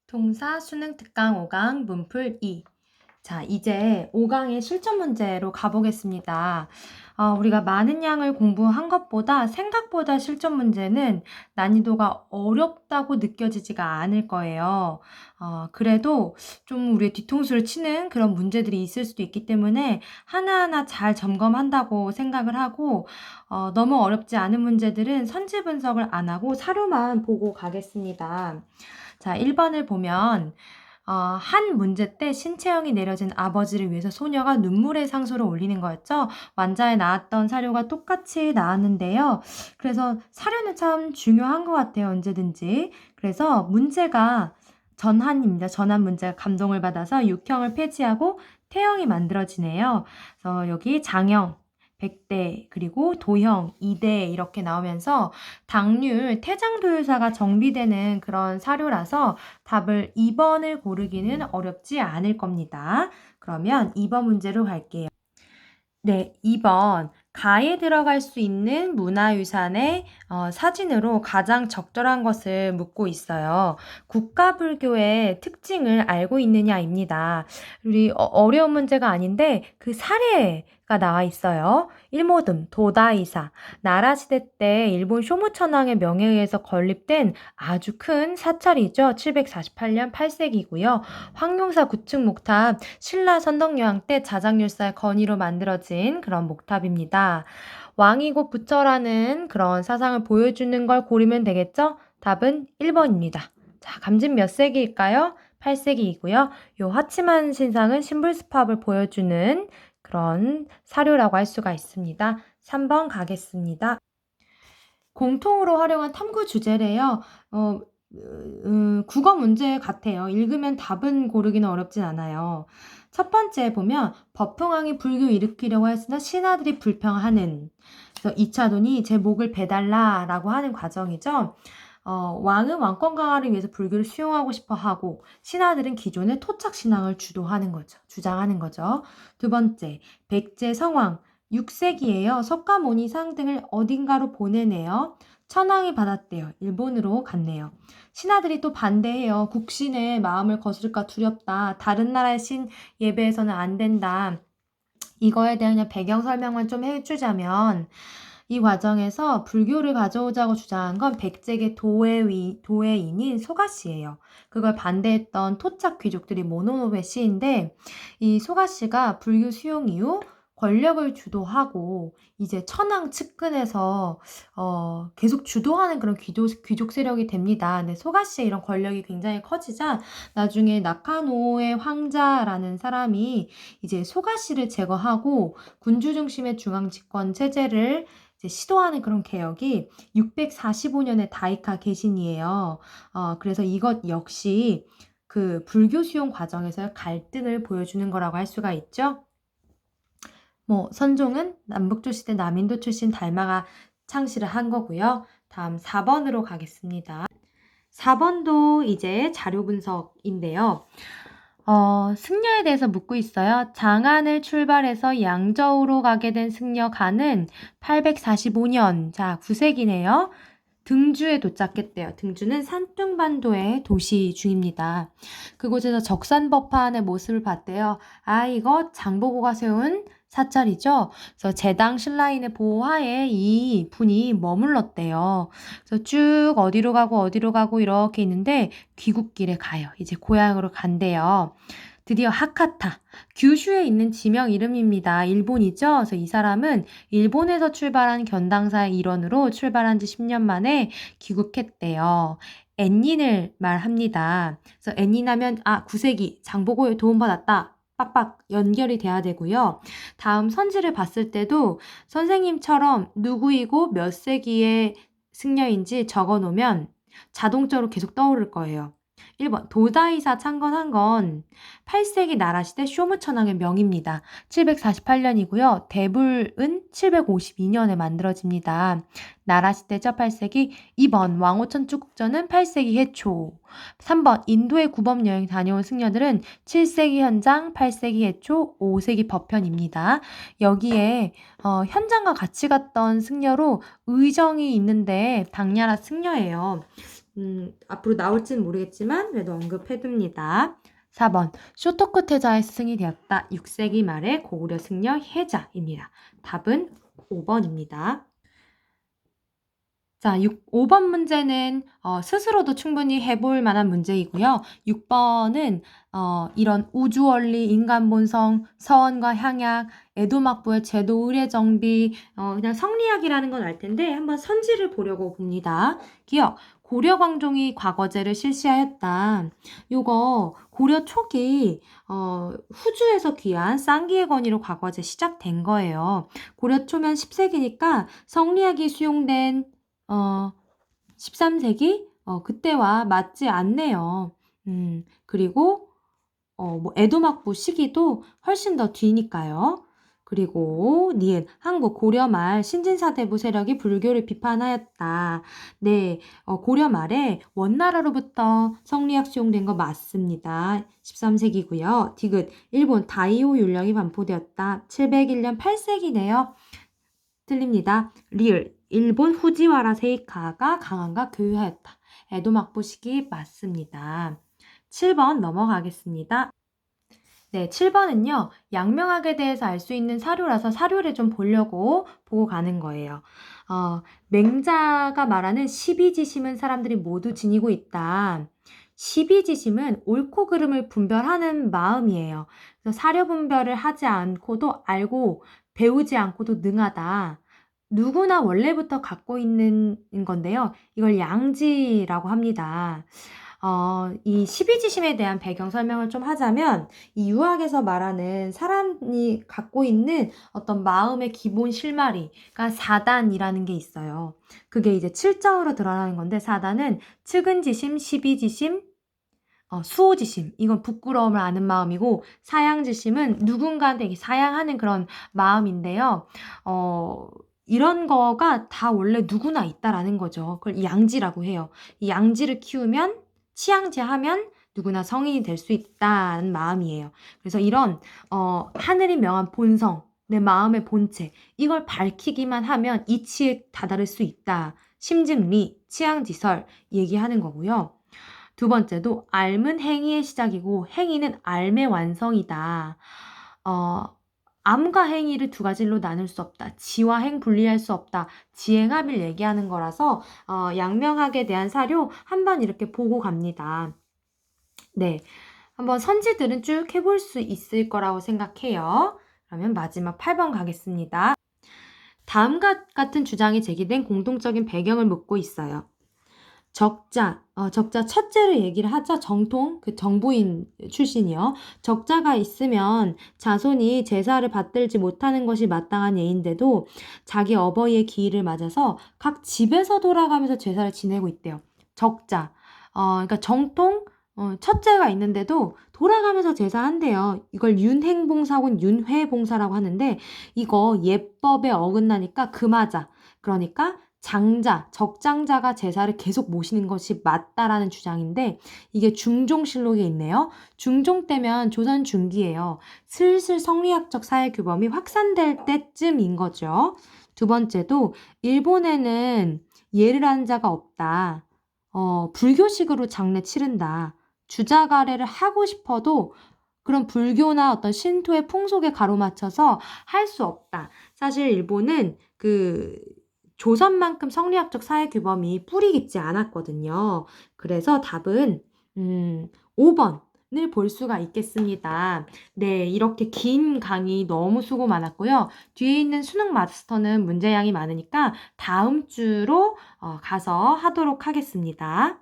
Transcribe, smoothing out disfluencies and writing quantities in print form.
동사 수능 특강 5강 문풀 2. 자, 이제 5강의 실전 문제로 가보겠습니다. 우리가 많은 양을 공부한 것보다 생각보다 실전 문제는 난이도가 어렵다고 느껴지지가 않을 거예요. 그래도 좀 우리의 뒤통수를 치는 그런 문제들이 있을 수도 있기 때문에 하나하나 잘 점검한다고 생각을 하고, 너무 어렵지 않은 문제들은 선지 분석을 안 하고 사료만 보고 가겠습니다. 자, 1번을 보면 한 문제 때 신채영이 내려진 아버지를 위해서 소녀가 눈물의 상소를 올리는 거였죠. 완자에 나왔던 사료가 똑같이 나왔는데요. 그래서 사료는 참 중요한 것 같아요. 언제든지. 그래서 문제가 전한입니다. 전한 문제가 감동을 받아서 육형을 폐지하고 태형이 만들어지네요. 그래서 여기 장형, 백대, 그리고 도형, 이대 이렇게 나오면서 당률, 태장도유사가 정비되는 그런 사료라서 답을 2번을 고르기는 어렵지 않을 겁니다. 그러면 2번 문제로 갈게요. 네, 2번. 가에 들어갈 수 있는 문화유산의 사진으로 가장 적절한 것을 묻고 있어요. 국가불교의 특징을 알고 있느냐입니다. 우리 어려운 문제가 아닌데 그 사례가 나와 있어요. 일모듬, 도다이사. 나라시대 때 일본 쇼무천왕의 명에 의해서 건립된 아주 큰 사찰이죠. 748년 8세기고요. 황룡사 구층 목탑, 신라 선덕여왕 때 자작률사의 건의로 만들어진 그런 목탑입니다. 왕이 곧 부처라는 그런 사상을 보여주는 걸 고르면 되겠죠? 답은 1번입니다. 자, 감진 몇 세기일까요? 8세기이고요. 요 하치만 신상은 신불스팝을 보여주는 그런 사료라고 할 수가 있습니다. 3번 가겠습니다. 공통으로 활용한 탐구 주제래요. 국어 문제 같아요. 읽으면 답은 고르기는 어렵진 않아요. 첫 번째 보면 법흥왕이 불교 일으키려고 했으나 신하들이 불평하는. 그래서 2차 논이 제 목을 베달라라고 하는 과정이죠. 왕은 왕권 강화를 위해서 불교를 수용하고 싶어 하고 신하들은 기존의 토착 신앙을 주장하는 거죠. 두 번째, 백제 성왕 6세기에요. 석가모니상 등을 어딘가로 보내네요. 천황이 받았대요. 일본으로 갔네요. 신하들이 또 반대해요. 국신의 마음을 거스를까 두렵다. 다른 나라의 신 예배해서는 안 된다. 이거에 대한 그냥 배경 설명만 좀 해주자면 이 과정에서 불교를 가져오자고 주장한 건 백제계 도회인인 소가씨예요. 그걸 반대했던 토착 귀족들이 모노노베 씨인데 이 소가씨가 불교 수용 이후 권력을 주도하고 이제 천황 측근에서 계속 주도하는 그런 귀족 세력이 됩니다. 근데 소가씨의 이런 권력이 굉장히 커지자 나중에 나카노의 황자라는 사람이 이제 소가씨를 제거하고 군주 중심의 중앙 집권 체제를 이제 시도하는 그런 개혁이 645년의 다이카 개신이에요. 그래서 이것 역시 그 불교 수용 과정에서의 갈등을 보여주는 거라고 할 수가 있죠. 선종은 남북조 시대 남인도 출신 달마가 창시를 한 거고요. 다음 4번으로 가겠습니다. 4번도 이제 자료 분석인데요. 승려에 대해서 묻고 있어요. 장안을 출발해서 양저우로 가게 된 승려가는 845년, 자 9세기네요. 등주에 도착했대요. 등주는 산둥반도의 도시 중입니다. 그곳에서 적산법화안의 모습을 봤대요. 이거 장보고가 세운 사찰이죠. 그래서 제당 신라인의 보호하에 이 분이 머물렀대요. 그래서 쭉 어디로 가고 이렇게 있는데 귀국길에 가요. 이제 고향으로 간대요. 드디어 하카타, 규슈에 있는 지명 이름입니다. 일본이죠. 그래서 이 사람은 일본에서 출발한 견당사의 일원으로 출발한 지 10년 만에 귀국했대요. 엔닌을 말합니다. 그래서 엔닌 하면 9세기 장보고의 도움받았다. 빡빡 연결이 돼야 되고요. 다음 선지를 봤을 때도 선생님처럼 누구이고 몇 세기의 승려인지 적어놓으면 자동적으로 계속 떠오를 거예요. 1번 도다이사 창건한 건 8세기 나라시대 쇼무천왕의 명입니다. 748년이고요. 대불은 752년에 만들어집니다. 나라시대죠 8세기. 2번 왕오천 축국전은 8세기 해초. 3번 인도에 구범여행 다녀온 승려들은 7세기 현장, 8세기 해초, 5세기 법편입니다. 여기에 현장과 같이 갔던 승려로 의정이 있는데 당나라 승려예요. 앞으로 나올지는 모르겠지만 그래도 언급해둡니다. 4번 쇼토크 태자의 스승이 되었다. 6세기 말의 고구려 승려 해자입니다. 답은 5번입니다. 자, 5번 문제는 스스로도 충분히 해볼 만한 문제이고요. 6번은 이런 우주원리, 인간본성, 서원과 향약, 에도막부의 제도 의례 정비, 그냥 성리학이라는 건 알 텐데 한번 선지를 보려고 봅니다. 기억, 고려 광종이 과거제를 실시하였다. 요거 고려 초기 후주에서 귀한 쌍기의 권위로 과거제 시작된 거예요. 고려 초면 10세기니까 성리학이 수용된 13세기? 그때와 맞지 않네요. 그리고 뭐 에도막부 시기도 훨씬 더 뒤니까요. 그리고 니은 한국 고려 말 신진사대부 세력이 불교를 비판하였다. 네, 고려 말에 원나라로부터 성리학 수용된 거 맞습니다. 13세기고요. 디귿 일본 다이오 율령이 반포되었다. 701년 8세기네요. 틀립니다. 리을 일본 후지와라 세이카가 강한과 교유하였다. 에도막부 시기 맞습니다. 7번 넘어가겠습니다. 네, 7번은요. 양명학에 대해서 알 수 있는 사료라서 사료를 좀 보려고 보고 가는 거예요. 맹자가 말하는 십이지심은 사람들이 모두 지니고 있다. 십이지심은 옳고 그름을 분별하는 마음이에요. 그래서 사료 분별을 하지 않고도 알고 배우지 않고도 능하다. 누구나 원래부터 갖고 있는 건데요. 이걸 양지라고 합니다. 이 십이지심에 대한 배경 설명을 좀 하자면 이 유학에서 말하는 사람이 갖고 있는 어떤 마음의 기본 실마리가 사단이라는 게 있어요. 그게 이제 7장으로 드러나는 건데 사단은 측은지심, 십이지심, 수호지심, 이건 부끄러움을 아는 마음이고 사양지심은 누군가한테 사양하는 그런 마음인데요. 이런 거가 다 원래 누구나 있다라는 거죠. 그걸 양지라고 해요. 이 양지를 키우면 치양지하면 누구나 성인이 될 수 있다는 마음이에요. 그래서 이런 하늘이 명한 본성, 내 마음의 본체 이걸 밝히기만 하면 이치에 다다를 수 있다. 심증리, 치양지설 얘기하는 거고요. 두 번째도 알은 행위의 시작이고 행위는 알의 완성이다. 암과 행위를 두 가지로 나눌 수 없다. 지와 행 분리할 수 없다. 지행합을 얘기하는 거라서 양명학에 대한 사료 한번 이렇게 보고 갑니다. 네, 한번 선지들은 쭉 해볼 수 있을 거라고 생각해요. 그러면 마지막 8번 가겠습니다. 다음과 같은 주장이 제기된 공통적인 배경을 묻고 있어요. 적자 첫째로 얘기를 하죠. 정통, 그 정부인 출신이요. 적자가 있으면 자손이 제사를 받들지 못하는 것이 마땅한 예인데도 자기 어버이의 기일을 맞아서 각 집에서 돌아가면서 제사를 지내고 있대요. 적자. 그러니까 정통, 첫째가 있는데도 돌아가면서 제사한대요. 이걸 윤행봉사군 윤회봉사라고 하는데 이거 예법에 어긋나니까 금하자. 그러니까 장자, 적장자가 제사를 계속 모시는 것이 맞다라는 주장인데 이게 중종실록에 있네요. 중종 때면 조선 중기예요. 슬슬 성리학적 사회규범이 확산될 때쯤인 거죠. 두 번째도 일본에는 예를 한 자가 없다. 불교식으로 장례 치른다. 주자가래를 하고 싶어도 그런 불교나 어떤 신토의 풍속에 가로막혀서 할 수 없다. 사실 일본은 조선만큼 성리학적 사회규범이 뿌리 깊지 않았거든요. 그래서 답은 5번을 볼 수가 있겠습니다. 네, 이렇게 긴 강의 너무 수고 많았고요. 뒤에 있는 수능 마스터는 문제량이 많으니까 다음 주로 가서 하도록 하겠습니다.